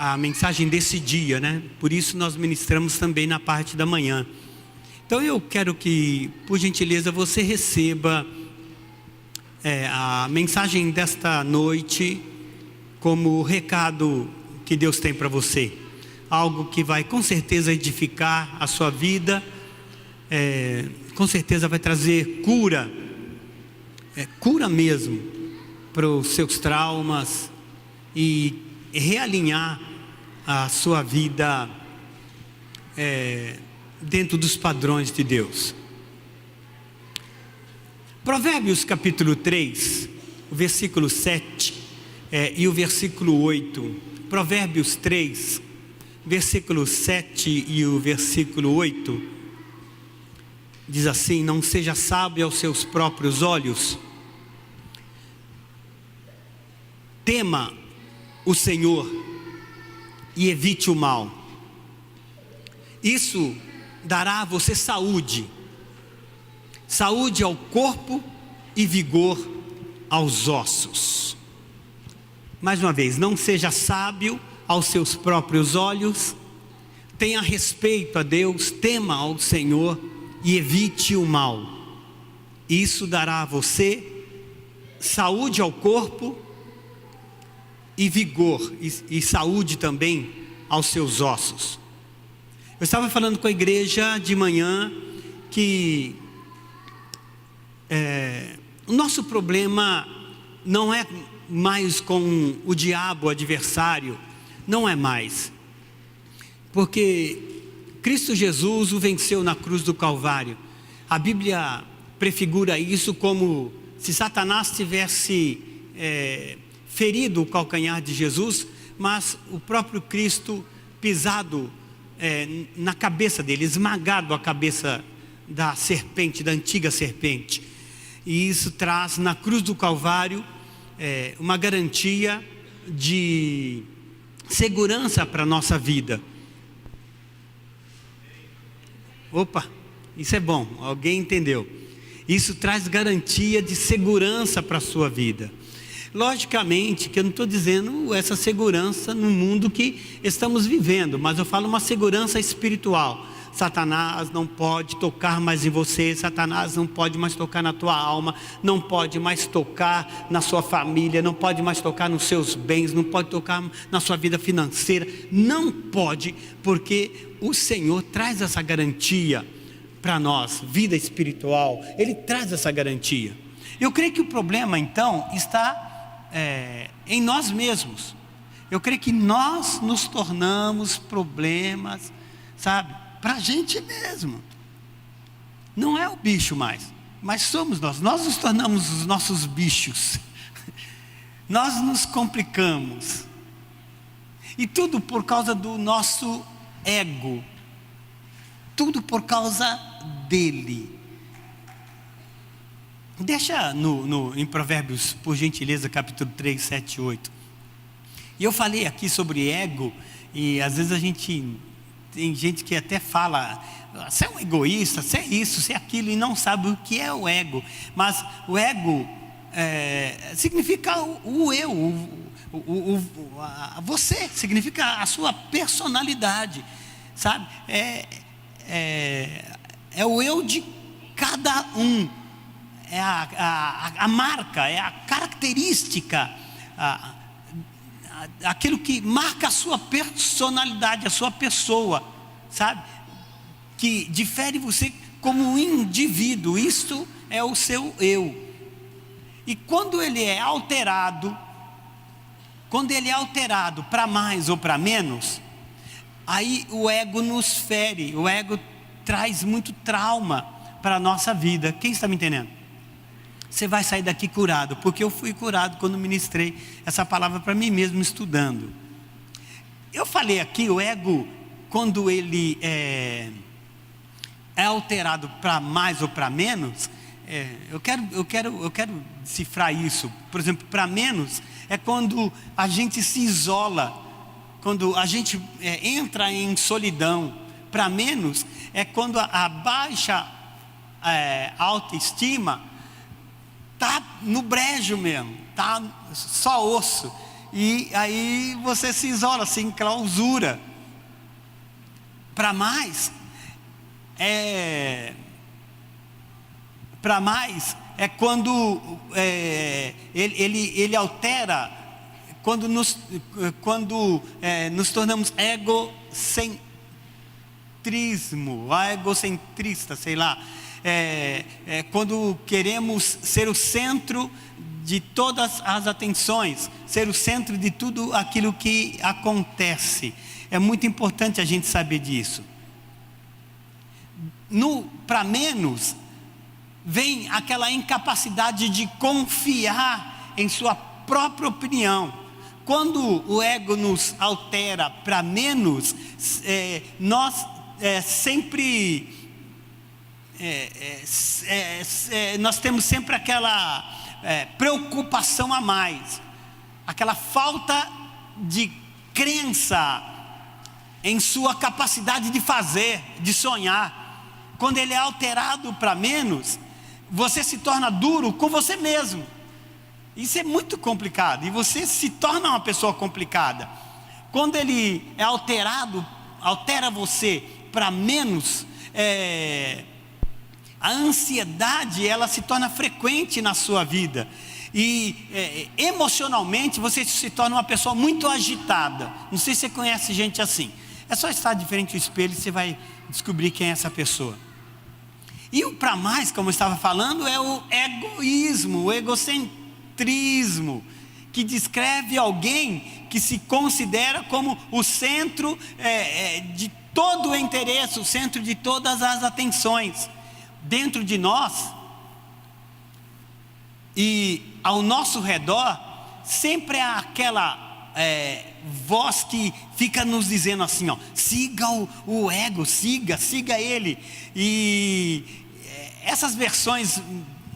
a mensagem desse dia, né? Por isso nós ministramos também na parte da manhã. Então eu quero que, por gentileza, você receba a mensagem desta noite como recado que Deus tem para você. Algo que vai com certeza edificar a sua vida, com certeza vai trazer cura, cura mesmo, para os seus traumas e realinhar a sua vida dentro dos padrões de Deus. Provérbios capítulo 3, o versículo 7 e o versículo 8. Provérbios 3, versículo 7 e o versículo 8. Diz assim: não seja sábio aos seus próprios olhos, tema o Senhor e evite o mal. Isso dará a você saúde ao corpo e vigor aos ossos. Mais uma vez, não seja sábio aos seus próprios olhos, tenha respeito a Deus, tema ao Senhor e evite o mal. Isso dará a você saúde ao corpo e vigor e saúde também aos seus ossos. Eu estava falando com a igreja de manhã que o nosso problema não é mais com o diabo, o adversário, não é mais, porque Cristo Jesus o venceu na cruz do Calvário. A Bíblia prefigura isso como se Satanás tivesse ferido o calcanhar de Jesus, mas o próprio Cristo pisado na cabeça dele, esmagado a cabeça da serpente, da antiga serpente. E isso traz na cruz do Calvário uma garantia de segurança para a nossa vida. Opa, isso é bom, alguém entendeu? Isso traz garantia de segurança para a sua vida. Logicamente que eu não estou dizendo essa segurança no mundo que estamos vivendo, mas eu falo uma segurança espiritual. Satanás não pode tocar mais em você, Satanás não pode mais tocar na tua alma, não pode mais tocar na sua família, não pode mais tocar nos seus bens, não pode tocar na sua vida financeira, não pode, porque o Senhor traz essa garantia para nós, vida espiritual, Ele traz essa garantia. Eu creio que o problema então está em nós mesmos. Eu creio que nós nos tornamos problemas, sabe, para a gente mesmo. Não é o bicho mais, mas somos nós nos tornamos os nossos bichos. Nós nos complicamos, e tudo por causa do nosso ego, tudo por causa dele. Deixa em Provérbios, por gentileza, capítulo 3, 7 e 8. E eu falei aqui sobre ego, e às vezes tem gente que até fala: você é um egoísta, você é isso, você é aquilo, e não sabe o que é o ego. Mas o ego significa o eu, você, significa a sua personalidade, sabe? É o eu de cada um. É a marca, é a característica, aquilo que marca a sua personalidade, a sua pessoa, sabe? Que difere você como um indivíduo. Isto é o seu eu. E quando ele é alterado para mais ou para menos, aí o ego nos fere, o ego traz muito trauma para a nossa vida. Quem está me entendendo? Você vai sair daqui curado, porque eu fui curado quando ministrei essa palavra para mim mesmo, estudando. Eu falei aqui, o ego, quando ele é alterado para mais ou para menos, eu quero decifrar isso. Por exemplo, para menos é quando a gente se isola, quando a gente entra em solidão. Para menos é quando a baixa autoestima está no brejo mesmo, está só osso. e aí você se isola, se enclausura. Para mais é quando ele altera, quando nos tornamos egocentrista, sei lá, quando queremos ser o centro de todas as atenções, ser o centro de tudo aquilo que acontece. É muito importante a gente saber disso. Para menos, vem aquela incapacidade de confiar em sua própria opinião. Quando o ego nos altera para menos, nós nós temos sempre aquela preocupação a mais, aquela falta de crença em sua capacidade de fazer, de sonhar. Quando ele é alterado para menos, você se torna duro com você mesmo. Isso é muito complicado, e você se torna uma pessoa complicada. Quando ele é altera você para menos, a ansiedade, ela se torna frequente na sua vida, e emocionalmente você se torna uma pessoa muito agitada. Não sei se você conhece gente assim. É só estar de frente ao espelho e você vai descobrir quem é essa pessoa. E o para mais, como eu estava falando, é o egoísmo, o egocentrismo, que descreve alguém que se considera como o centro de todo o interesse, o centro de todas as atenções. Dentro de nós e ao nosso redor, sempre há aquela voz que fica nos dizendo assim, siga o ego, siga ele. E essas versões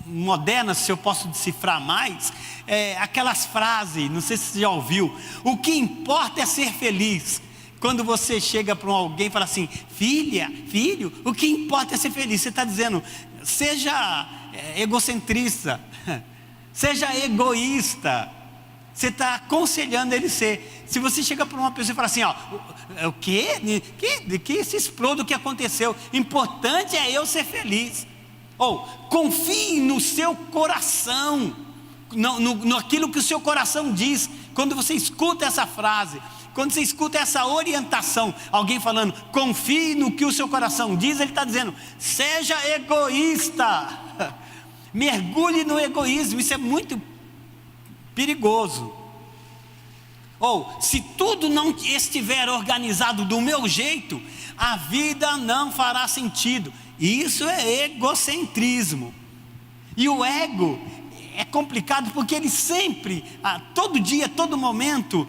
modernas, se eu posso decifrar mais, aquelas frases, não sei se você já ouviu: o que importa é ser feliz. Quando você chega para alguém e fala assim: filho, o que importa é ser feliz. Você está dizendo: seja egocentrista, seja egoísta. Você está aconselhando ele ser. Se você chega para uma pessoa e fala assim: o quê? Que se exploda o que aconteceu. Importante é eu ser feliz. Ou confie no seu coração, naquilo que o seu coração diz. Quando você escuta essa frase, quando você escuta essa orientação, alguém falando: confie no que o seu coração diz, ele está dizendo: seja egoísta, mergulhe no egoísmo. Isso é muito perigoso. Ou, se tudo não estiver organizado do meu jeito, a vida não fará sentido. Isso é egocentrismo. E o ego é complicado porque ele sempre, todo dia, todo momento,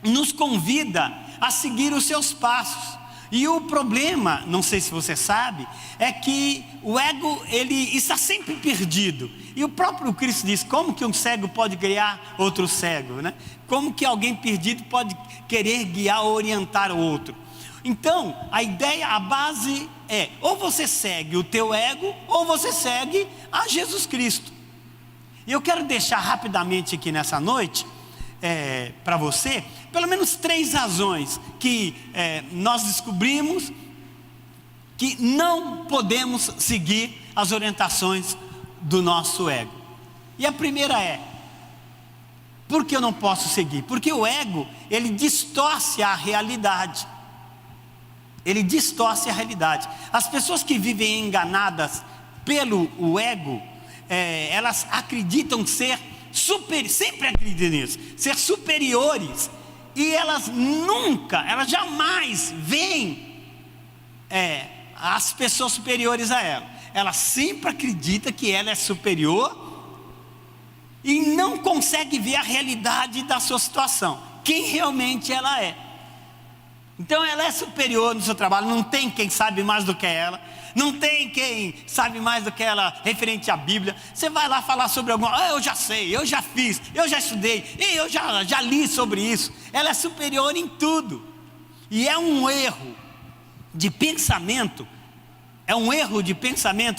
nos convida a seguir os seus passos. E o problema, não sei se você sabe, é que o ego, ele está sempre perdido. E o próprio Cristo diz: como que um cego pode guiar outro cego, né? Como que alguém perdido pode querer guiar ou orientar o outro? Então, a ideia, a base é: ou você segue o teu ego, ou você segue a Jesus Cristo. E eu quero deixar rapidamente aqui nessa noite, para você, pelo menos 3 razões que nós descobrimos que não podemos seguir as orientações do nosso ego. E a primeira é: por que eu não posso seguir? Porque o ego, ele distorce a realidade. Ele distorce a realidade. As pessoas que vivem enganadas pelo ego, elas acreditam ser sempre acreditam nisso, ser superiores, e elas jamais veem as pessoas superiores a ela. Ela sempre acredita que ela é superior e não consegue ver a realidade da sua situação, quem realmente ela é. Então ela é superior no seu trabalho, não tem quem sabe mais do que ela, não tem quem sabe mais do que ela referente à Bíblia. Você vai lá falar sobre alguma, eu já sei, eu já fiz, eu já estudei, eu já li sobre isso. Ela é superior em tudo. E é um erro de pensamento,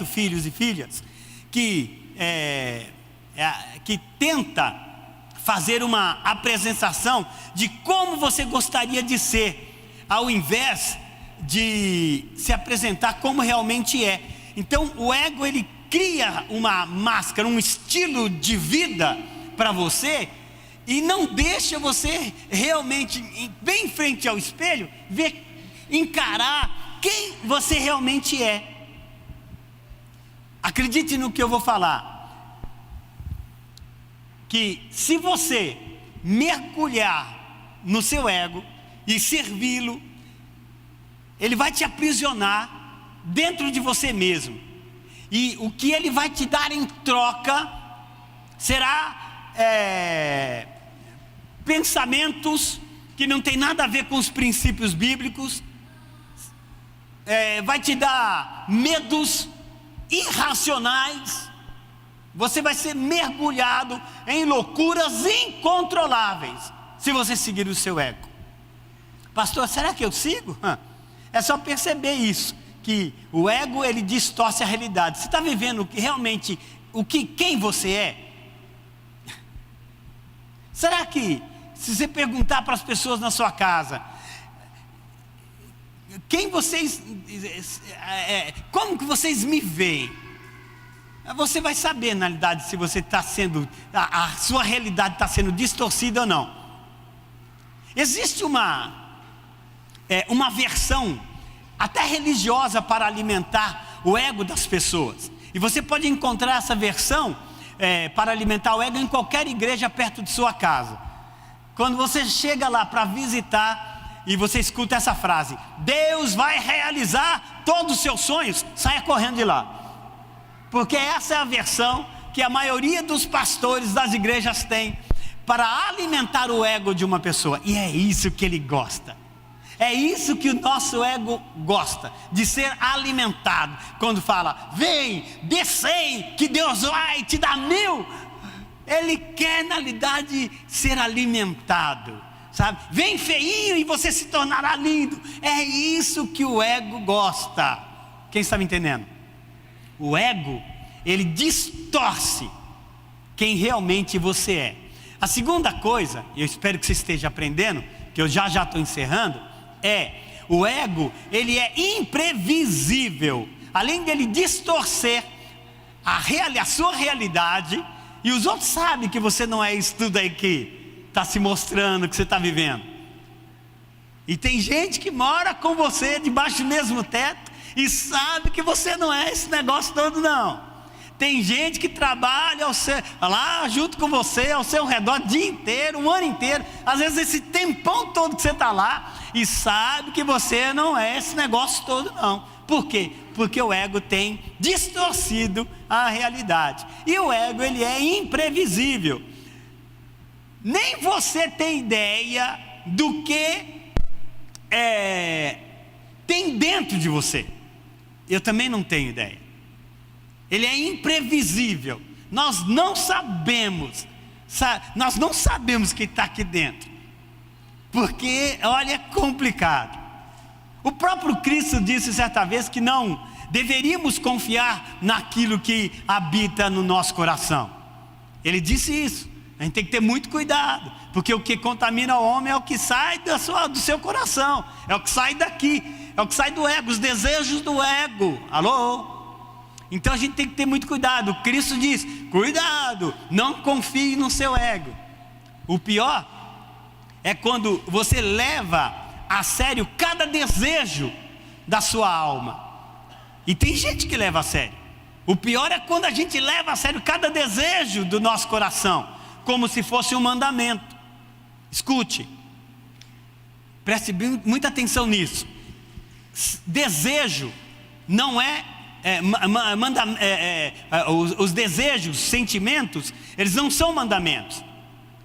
filhos e filhas, que tenta fazer uma apresentação de como você gostaria de ser, ao invés de se apresentar como realmente é. Então o ego, ele cria uma máscara, um estilo de vida para você, e não deixa você realmente, bem em frente ao espelho, encarar quem você realmente é. Acredite no que eu vou falar, que se você mergulhar no seu ego e servi-lo, ele vai te aprisionar dentro de você mesmo, e o que ele vai te dar em troca será pensamentos que não tem nada a ver com os princípios bíblicos, vai te dar medos irracionais, você vai ser mergulhado em loucuras incontroláveis, se você seguir o seu ego. Pastor, será que eu sigo? É só perceber isso, que o ego, ele distorce a realidade. Você está vivendo realmente quem você é? Será que, se você perguntar para as pessoas na sua casa, como que vocês me veem? Você vai saber, na realidade, se você está sendo, a sua realidade está sendo distorcida ou não. Existe uma versão até religiosa para alimentar o ego das pessoas, e você pode encontrar essa versão para alimentar o ego em qualquer igreja perto de sua casa. Quando você chega lá para visitar e você escuta essa frase: Deus vai realizar todos os seus sonhos, saia correndo de lá, porque essa é a versão que a maioria dos pastores das igrejas tem para alimentar o ego de uma pessoa, e é isso que ele gosta. É isso que o nosso ego gosta, de ser alimentado. Quando fala, vem, dê 100, que Deus vai te dar 1000. Ele quer, na realidade, ser alimentado, sabe? Vem feinho e você se tornará lindo. É isso que o ego gosta. Quem está me entendendo? O ego, ele distorce quem realmente você é. A segunda coisa, e eu espero que você esteja aprendendo, que eu já estou encerrando, o ego, ele é imprevisível. Além dele distorcer a sua realidade, e os outros sabem que você não é isso tudo aí que está se mostrando, que você está vivendo. E tem gente que mora com você debaixo do mesmo teto e sabe que você não é esse negócio todo, não. Tem gente que trabalha lá junto com você, ao seu redor, o dia inteiro, um ano inteiro, às vezes esse tempão todo que você está lá, e sabe que você não é esse negócio todo, não. Por quê? Porque o ego tem distorcido a realidade, e o ego, ele é imprevisível. Nem você tem ideia do que tem dentro de você. Eu também não tenho ideia. Ele é imprevisível. Nós não sabemos o que está aqui dentro, porque, olha, é complicado. O próprio Cristo disse certa vez que não deveríamos confiar naquilo que habita no nosso coração. Ele disse isso. A gente tem que ter muito cuidado, porque o que contamina o homem é o que sai do seu coração, é o que sai daqui, é o que sai do ego, os desejos do ego. Alô? Então a gente tem que ter muito cuidado. Cristo diz, cuidado, não confie no seu ego. O pior é quando você leva a sério cada desejo da sua alma. E tem gente que leva a sério. O pior é quando a gente leva a sério cada desejo do nosso coração, como se fosse um mandamento. Escute, preste muita atenção nisso. Desejo não os desejos, sentimentos, eles não são mandamentos.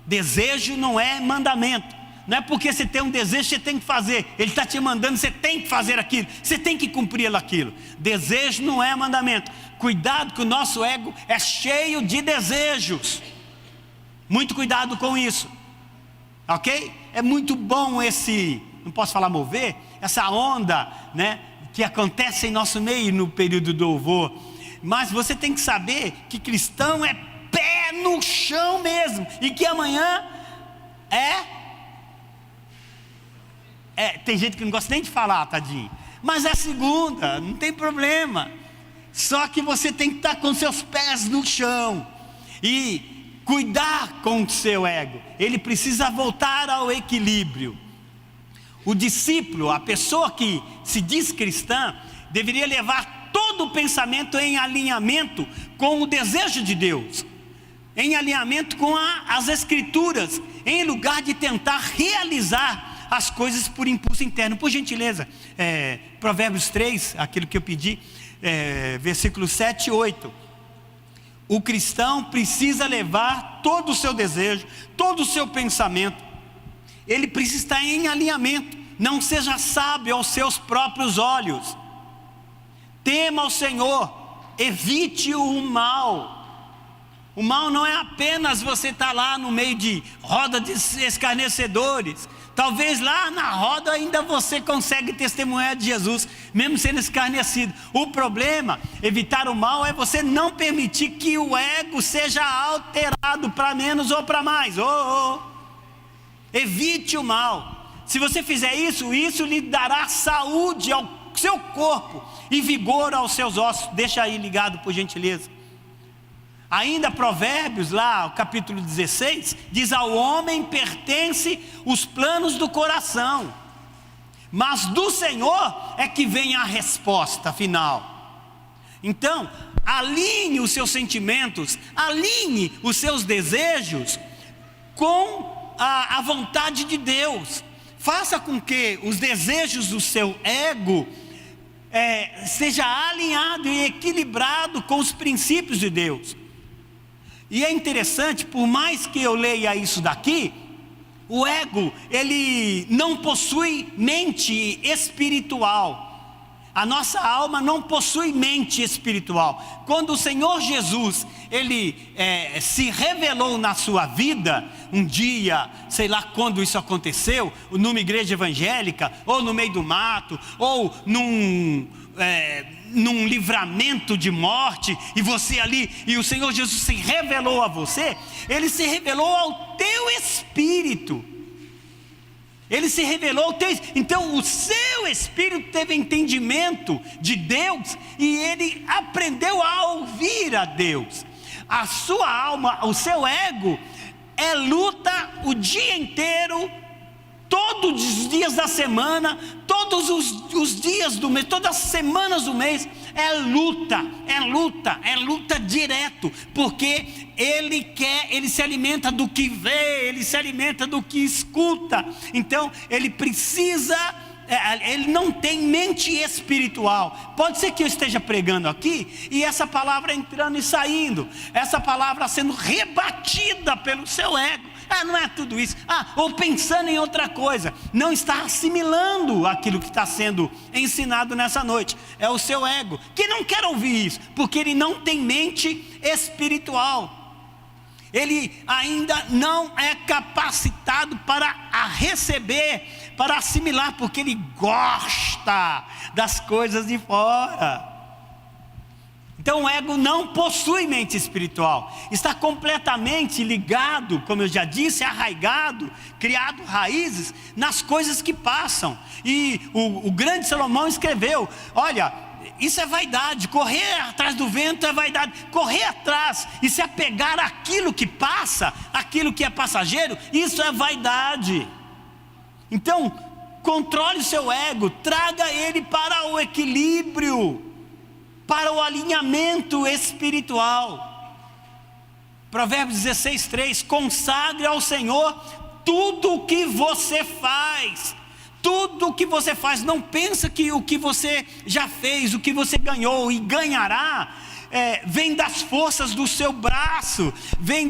Desejo não é mandamento. Não é porque você tem um desejo, você tem que fazer. Ele está te mandando, você tem que fazer aquilo, você tem que cumprir aquilo. Desejo não é mandamento. Cuidado, que o nosso ego é cheio de desejos. Muito cuidado com isso, ok? É muito bom não posso falar mover, essa onda, né, que acontece em nosso meio no período do louvor. Mas você tem que saber que cristão é pé no chão mesmo, e que amanhã tem gente que não gosta nem de falar, tadinho, mas é segunda, não tem problema. Só que você tem que estar com seus pés no chão e cuidar com o seu ego. Ele precisa voltar ao equilíbrio. O discípulo, a pessoa que se diz cristã, deveria levar todo o pensamento em alinhamento com o desejo de Deus, em alinhamento com as Escrituras, em lugar de tentar realizar as coisas por impulso interno. Por gentileza, Provérbios 3, aquilo que eu pedi, versículos 7 e 8. O cristão precisa levar todo o seu desejo, todo o seu pensamento, ele precisa estar em alinhamento. Não seja sábio aos seus próprios olhos, tema o Senhor, evite o mal. O mal não é apenas você estar lá no meio de roda de escarnecedores. Talvez lá na roda ainda você consegue testemunhar de Jesus, mesmo sendo escarnecido. O problema, evitar o mal, é você não permitir que o ego seja alterado para menos ou para mais. Evite o mal. Se você fizer isso, isso lhe dará saúde ao seu corpo e vigor aos seus ossos. Deixa aí ligado, por gentileza. Ainda Provérbios, lá, o capítulo 16, diz: ao homem pertence os planos do coração, mas do Senhor é que vem a resposta final. Então, alinhe os seus sentimentos, alinhe os seus desejos com a vontade de Deus. Faça com que os desejos do seu ego seja alinhado e equilibrado com os princípios de Deus. E é interessante, por mais que eu leia isso daqui, o ego, ele não possui mente espiritual. A nossa alma não possui mente espiritual. Quando o Senhor Jesus, ele se revelou na sua vida, um dia, sei lá quando isso aconteceu, numa igreja evangélica, ou no meio do mato, ou num livramento de morte, e você ali, e o Senhor Jesus se revelou a você, ele se revelou ao teu espírito. Ele se revelou, então o seu espírito teve entendimento de Deus, e ele aprendeu a ouvir a Deus. A sua alma, o seu ego, luta o dia inteiro, todos os dias da semana, todos os dias do mês, todas as semanas do mês, é luta direto, porque ele se alimenta do que vê, ele se alimenta do que escuta. Então ele precisa, ele não tem mente espiritual. Pode ser que eu esteja pregando aqui e essa palavra entrando e saindo, essa palavra sendo rebatida pelo seu ego. Não é tudo isso. Ou pensando em outra coisa, não está assimilando aquilo que está sendo ensinado nessa noite. É o seu ego que não quer ouvir isso, porque ele não tem mente espiritual. Ele ainda não é capacitado para receber, para assimilar, porque ele gosta das coisas de fora. Então o ego não possui mente espiritual, está completamente ligado, como eu já disse, arraigado, criado raízes nas coisas que passam. E o grande Salomão escreveu: olha, isso é vaidade, correr atrás do vento é vaidade, correr atrás e se apegar àquilo que passa, aquilo que é passageiro, isso é vaidade. Então, controle o seu ego, traga ele para o equilíbrio, para o alinhamento espiritual. Provérbios 16:3: consagre ao Senhor tudo o que você faz. Tudo o que você faz. Não pensa que o que você já fez, o que você ganhou e ganhará, vem das forças do seu braço, vem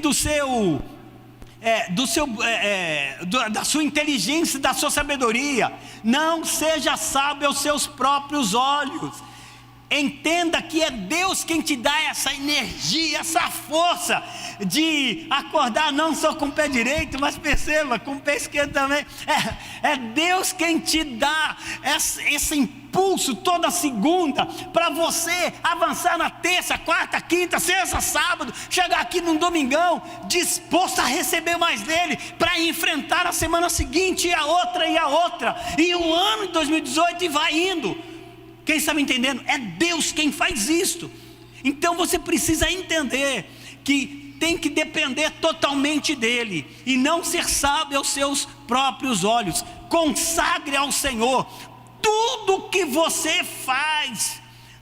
da sua inteligência, da sua sabedoria. Não seja sábio aos seus próprios olhos. Entenda que é Deus quem te dá essa energia, essa força de acordar não só com o pé direito, mas perceba, com o pé esquerdo também. É Deus quem te dá esse impulso toda segunda para você avançar na terça, quarta, quinta, sexta, sábado, chegar aqui num domingão disposto a receber mais dele, para enfrentar a semana seguinte e a outra e o ano de 2018 e vai indo. Quem está me entendendo? É Deus quem faz isto. Então você precisa entender que tem que depender totalmente dele e não ser sábio aos seus próprios olhos. Consagre ao Senhor tudo que você faz,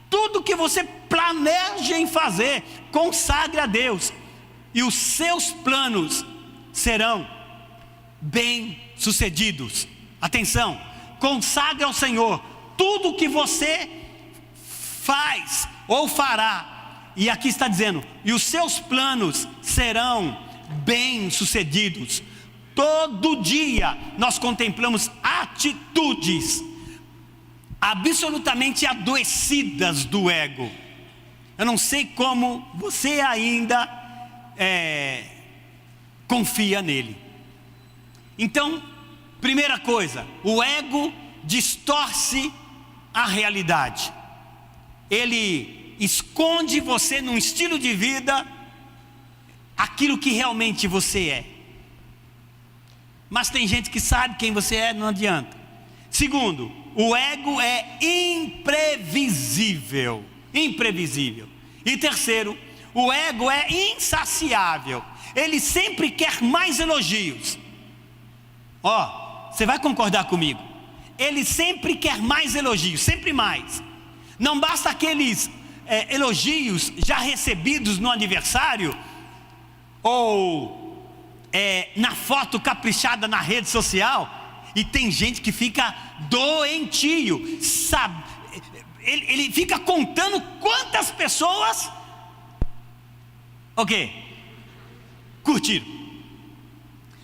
tudo que você planeja em fazer. Consagre a Deus e os seus planos serão bem-sucedidos. Atenção, consagre ao Senhor tudo que você faz ou fará, e aqui está dizendo, e os seus planos serão bem-sucedidos. Todo dia nós contemplamos atitudes absolutamente adoecidas do ego. Eu não sei como você ainda confia nele. Então, primeira coisa, o ego distorce a realidade. Ele esconde você num estilo de vida aquilo que realmente você é. Mas tem gente que sabe quem você é, não adianta. Segundo, o ego é imprevisível. E terceiro, o ego é insaciável. Ele sempre quer mais elogios. Você vai concordar comigo? Ele sempre quer mais elogios, sempre mais. Não basta aqueles elogios já recebidos no aniversário, ou na foto caprichada na rede social. E tem gente que fica doentio, sabe? Ele fica contando quantas pessoas curtiram.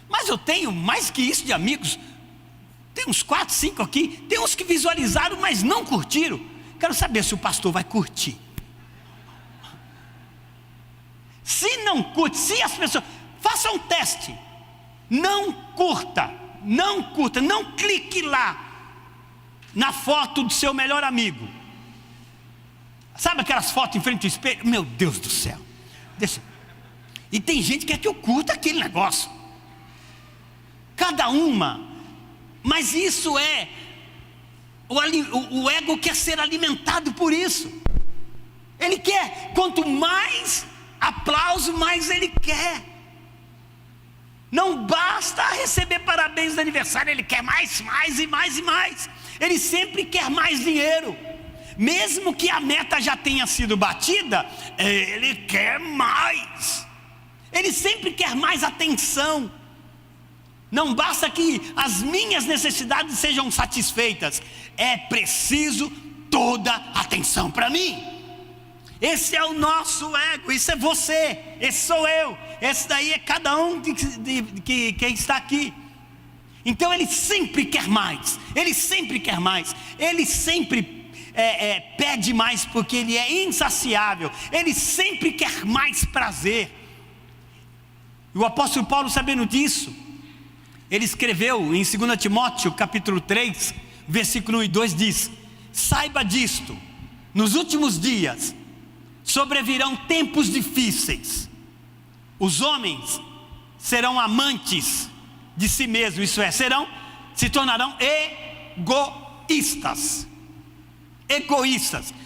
Mas eu tenho mais que isso de amigos. Tem uns 4, 5 aqui. Tem uns que visualizaram, mas não curtiram. Quero saber se o pastor vai curtir. Se não curte, se as pessoas... Faça um teste. Não curta, não clique lá na foto do seu melhor amigo. Sabe aquelas fotos em frente ao espelho? Meu Deus do céu. E tem gente que quer que eu curta aquele negócio. Cada uma. Mas isso o ego quer ser alimentado por isso. Ele quer, quanto mais aplauso, mais ele quer. Não basta receber parabéns de aniversário, ele quer mais e mais. Ele sempre quer mais dinheiro. Mesmo que a meta já tenha sido batida, ele quer mais. Ele sempre quer mais atenção. Não basta que as minhas necessidades sejam satisfeitas, é preciso toda atenção para mim. Esse é o nosso ego, isso é você, esse sou eu, esse daí é cada um que está aqui. Então ele sempre quer mais, ele sempre pede mais, porque ele é insaciável, ele sempre quer mais prazer. E o apóstolo Paulo, sabendo disso, ele escreveu em 2 Timóteo capítulo 3, versículo 1 e 2, diz: saiba disto, nos últimos dias sobrevirão tempos difíceis. Os homens serão amantes de si mesmos, isso é, se tornarão egoístas.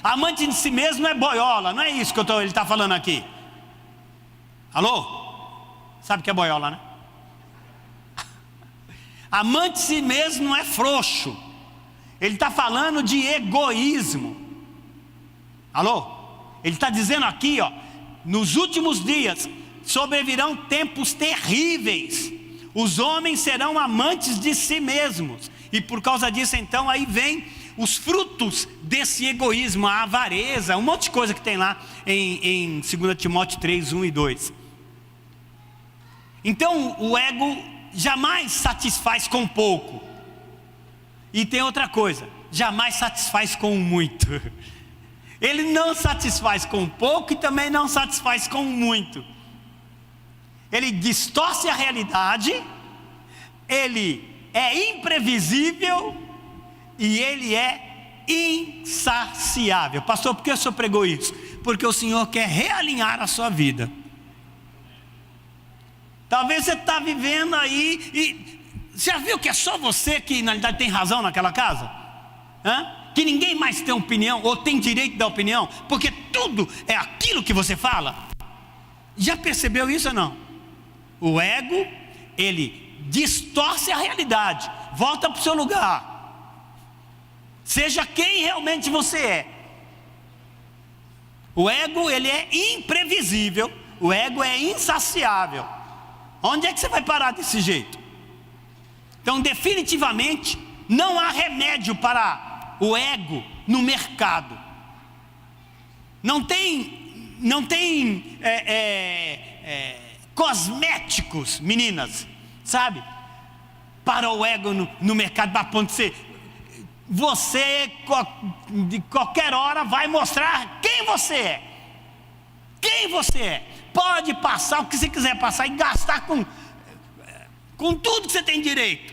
Amante de si mesmo é boiola, não é isso que ele está falando aqui. Alô? Sabe o que é boiola, né? Amante de si mesmo não é frouxo. Ele está falando de egoísmo. Alô? Ele está dizendo aqui, nos últimos dias sobrevirão tempos terríveis. Os homens serão amantes de si mesmos. E por causa disso, então, aí vem os frutos desse egoísmo, a avareza, um monte de coisa que tem lá em 2 Timóteo 3, 1 e 2. Então o ego jamais satisfaz com pouco. E tem outra coisa, jamais satisfaz com muito. Ele não satisfaz com pouco e também não satisfaz com muito. Ele distorce a realidade, ele é imprevisível e ele é insaciável. Pastor, por que o senhor pregou isso? Porque o Senhor quer realinhar a sua vida. Talvez você está vivendo aí e já viu que é só você que na realidade tem razão naquela casa? Que ninguém mais tem opinião ou tem direito da opinião, porque tudo é aquilo que você fala. Já percebeu isso ou não? O ego, ele distorce a realidade. Volta para o seu lugar. Seja quem realmente você é. O ego, ele é imprevisível. O ego é insaciável. Onde é que você vai parar desse jeito? Então, definitivamente, não há remédio para o ego no mercado. Não tem cosméticos, meninas, sabe? Para o ego no mercado, para ponto de você de qualquer hora vai mostrar quem você é. Quem você é. Pode passar o que você quiser passar e gastar com tudo que você tem direito.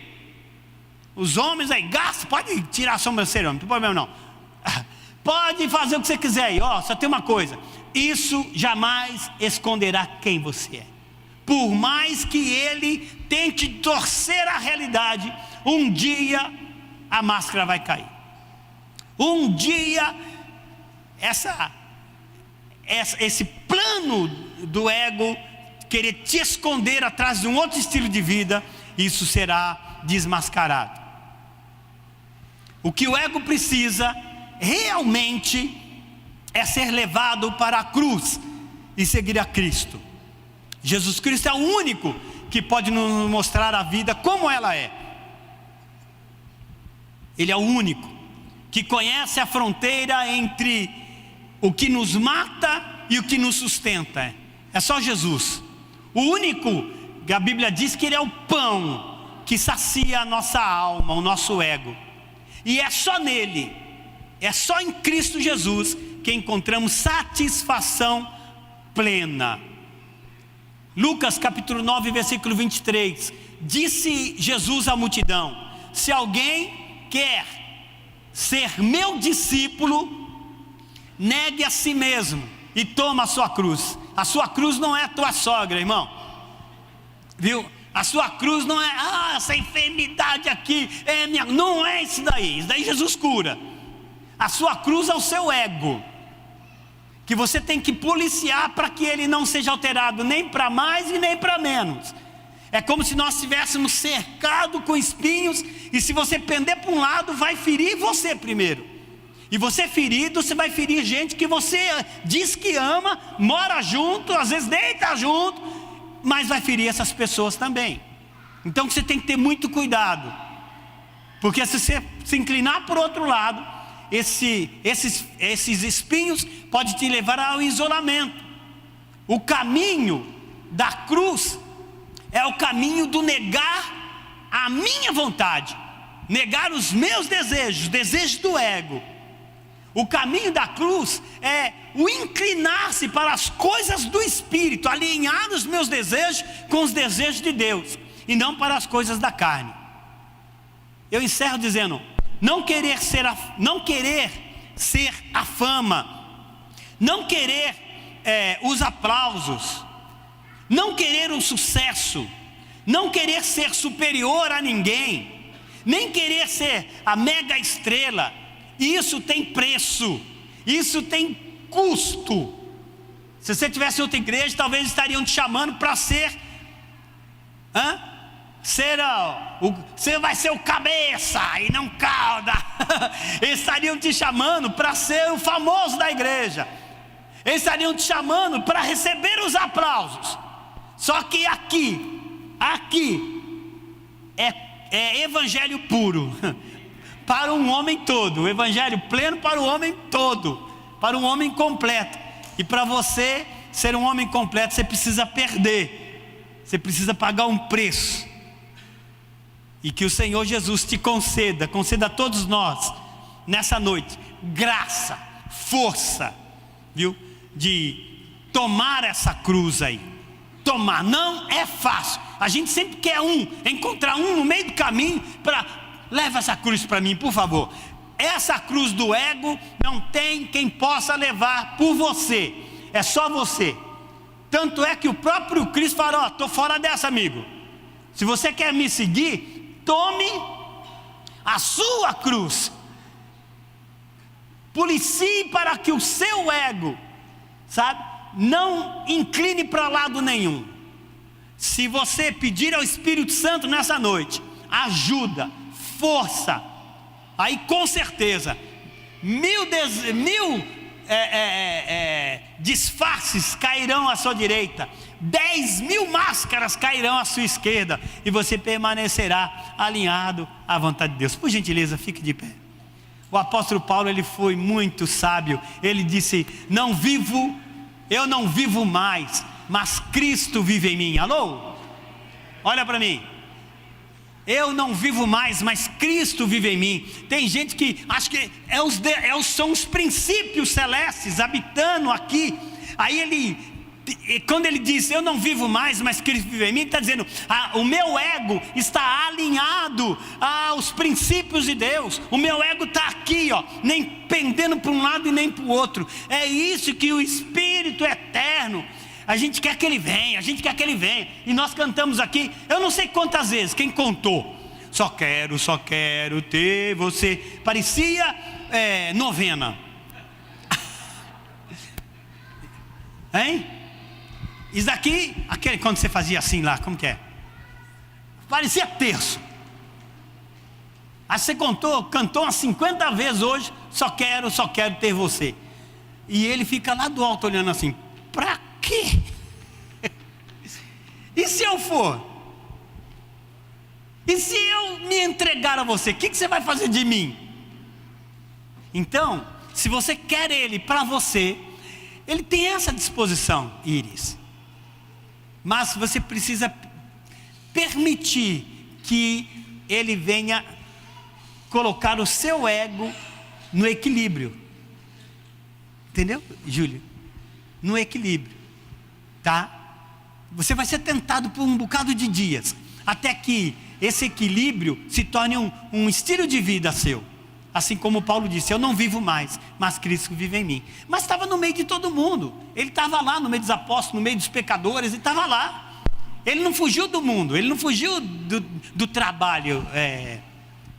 Os homens aí gastam, pode tirar a sobrancelha, não tem problema não. Pode fazer o que você quiser aí. Só tem uma coisa: isso jamais esconderá quem você é. Por mais que ele tente torcer a realidade, um dia a máscara vai cair. Um dia esse plano do ego querer te esconder atrás de um outro estilo de vida, isso será desmascarado. O que o ego precisa realmente é ser levado para a cruz e seguir a Cristo. Jesus Cristo é o único que pode nos mostrar a vida como ela é. Ele é o único que conhece a fronteira entre o que nos mata e o que nos sustenta. É só Jesus. O único que a Bíblia diz que ele é o pão que sacia a nossa alma, o nosso ego. E é só nele, é só em Cristo Jesus que encontramos satisfação plena. Lucas capítulo 9, versículo 23. Disse Jesus à multidão: se alguém quer ser meu discípulo, negue a si mesmo e toma a sua cruz. A sua cruz não é a tua sogra, irmão. Viu? A sua cruz não é, essa enfermidade aqui é minha. Não é isso daí. Isso daí Jesus cura. A sua cruz é o seu ego, que você tem que policiar para que ele não seja alterado nem para mais e nem para menos. É como se nós estivéssemos cercados com espinhos, e se você pender para um lado, vai ferir você primeiro. E você ferido, você vai ferir gente que você diz que ama, mora junto, às vezes deita junto, mas vai ferir essas pessoas também. Então você tem que ter muito cuidado, porque se você se inclinar para o outro lado, esses espinhos podem te levar ao isolamento. O caminho da cruz é o caminho do negar a minha vontade, negar os meus desejos, desejos do ego. O caminho da cruz é o inclinar-se para as coisas do Espírito, alinhar os meus desejos com os desejos de Deus, e não para as coisas da carne. Eu encerro dizendo: não querer ser a fama, não querer os aplausos, não querer o sucesso, não querer ser superior a ninguém, nem querer ser a mega estrela. Isso tem preço, isso tem custo. Se você tivesse outra igreja, talvez estariam te chamando para ser você vai ser o cabeça e não cauda. Eles estariam te chamando para ser o famoso da igreja. Eles estariam te chamando para receber os aplausos. Só que aqui é evangelho puro para um homem todo, o evangelho pleno para o homem todo, para um homem completo. E para você ser um homem completo, você precisa perder, você precisa pagar um preço. E que o Senhor Jesus te conceda a todos nós, nessa noite, graça, força, viu? De tomar essa cruz aí. Tomar, não é fácil. A gente sempre quer encontrar no meio do caminho para, leva essa cruz para mim, por favor. Essa cruz do ego não tem quem possa levar por você, é só você. Tanto é que o próprio Cristo falou: estou fora dessa, amigo. Se você quer me seguir, tome a sua cruz. Policie para que o seu ego, sabe, não incline para lado nenhum. Se você pedir ao Espírito Santo nessa noite ajuda, força, aí com certeza mil disfarces cairão à sua direita, 10.000 máscaras cairão à sua esquerda, e você permanecerá alinhado à vontade de Deus. Por gentileza, fique de pé. O apóstolo Paulo, ele foi muito sábio. Ele disse: eu não vivo mais, mas Cristo vive em mim. Alô? Olha para mim. Eu não vivo mais, mas Cristo vive em mim. Tem gente que acha que são os princípios celestes habitando aqui. Aí quando ele diz eu não vivo mais, mas Cristo vive em mim, ele está dizendo: o meu ego está alinhado aos princípios de Deus. O meu ego está aqui, nem pendendo para um lado e nem para o outro. É isso que o Espírito eterno, a gente quer que ele venha, e nós cantamos aqui, eu não sei quantas vezes, quem contou? Só quero ter você. Parecia novena. Hein? Isso daqui, quando você fazia assim lá, como que é? Parecia terço. Aí você cantou umas 50 vezes hoje, só quero ter você. E ele fica lá do alto olhando assim: pra quê? E se eu for? E se eu me entregar a você, o que você vai fazer de mim? Então, se você quer ele para você, ele tem essa disposição, Íris. Mas você precisa permitir que ele venha colocar o seu ego no equilíbrio. Entendeu, Júlio? No equilíbrio, tá? Você vai ser tentado por um bocado de dias, até que esse equilíbrio se torne um estilo de vida seu. Assim como Paulo disse: eu não vivo mais, mas Cristo vive em mim. Mas estava no meio de todo mundo. Ele estava lá no meio dos apóstolos, no meio dos pecadores, ele estava lá. Ele não fugiu do mundo, ele não fugiu do trabalho,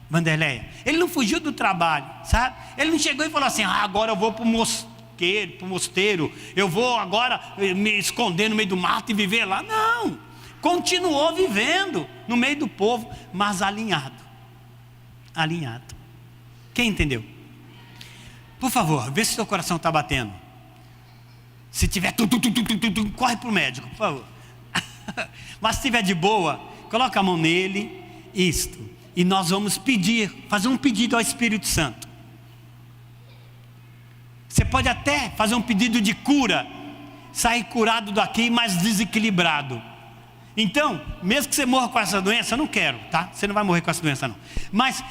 Vanderleia. Ele não fugiu do trabalho, sabe? Ele não chegou e falou assim: agora eu vou para o mosteiro, eu vou agora me esconder no meio do mato e viver lá. Não, continuou vivendo no meio do povo, mas alinhado. Quem entendeu? Por favor, vê se seu coração está batendo. Se tiver corre para o médico, por favor. Mas se tiver de boa, coloca a mão nele, e nós vamos fazer um pedido ao Espírito Santo. Você pode até fazer um pedido de cura, sair curado daqui, mas desequilibrado. Então, mesmo que você morra com essa doença, eu não quero, tá? Você não vai morrer com essa doença não. Mas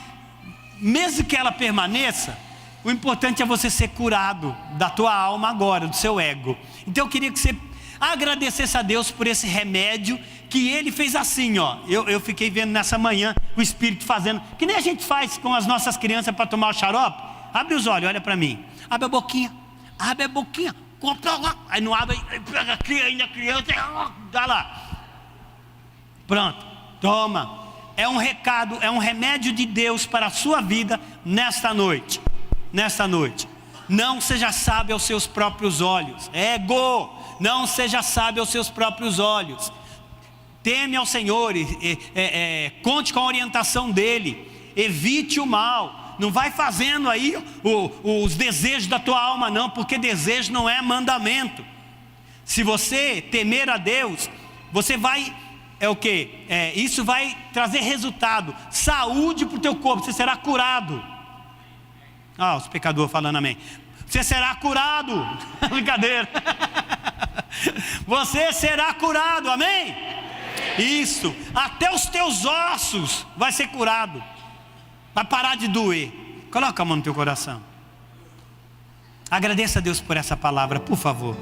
mesmo que ela permaneça, o importante é você ser curado da tua alma agora, do seu ego. Então eu queria que você agradecesse a Deus por esse remédio que ele fez assim, eu fiquei vendo nessa manhã o Espírito fazendo, que nem a gente faz com as nossas crianças para tomar o xarope. Abre os olhos, olha para mim, abre a boquinha, aí não abre, pega a criança, dá lá, pronto, toma. É um recado, é um remédio de Deus para a sua vida nesta noite. Não seja sábio aos seus próprios olhos. Ego, não seja sábio aos seus próprios olhos. Teme ao Senhor, conte com a orientação dele. Evite o mal. Não vai fazendo aí os desejos da tua alma não, porque desejo não é mandamento. Se você temer a Deus, você vai... isso vai trazer resultado, saúde para o teu corpo, você será curado. Os pecadores falando amém. Você será curado. Brincadeira. Você será curado, amém? Isso, até os teus ossos vai ser curado, vai parar de doer. Coloca a mão no teu coração. Agradeça a Deus por essa palavra, por favor.